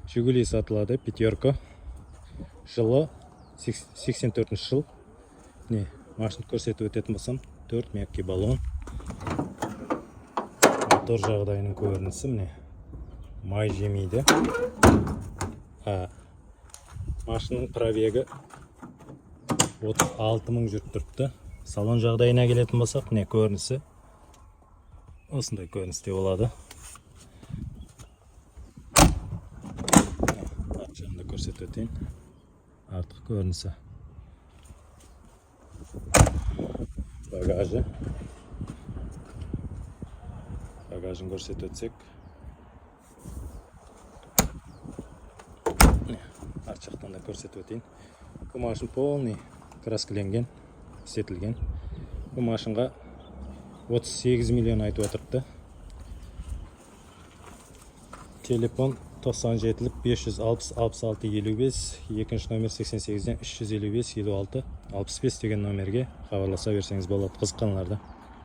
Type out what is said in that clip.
Жигули сатылады, пятерка. Жылы 84 жыл. Не, машина көрсетіп өтетін болсам, 4 мягкий баллон. Мотор жағдайының көрінісі міне. Май жемейді. Машинаның пробегі 36 мың жүріп тұрыпты. Салон жағдайына келетін болсақ, міне көрінісі. Осындай көріністе болады. Арт жағында көрсетіп өтейін. Артық көрінісі. Багажы. Багажын көрсетіп өтсек. Арт жақтан да көрсетіп өтейін. Бұл машин полный краскіленген, сетілген. Бұл машинға 38 миллион айтып отырыпты. Телефон 97-лік 560 66 55, екінші номер 88-ден 355 56 65 деген номерге хабарласа берсеңіз болады, қызыққанларда.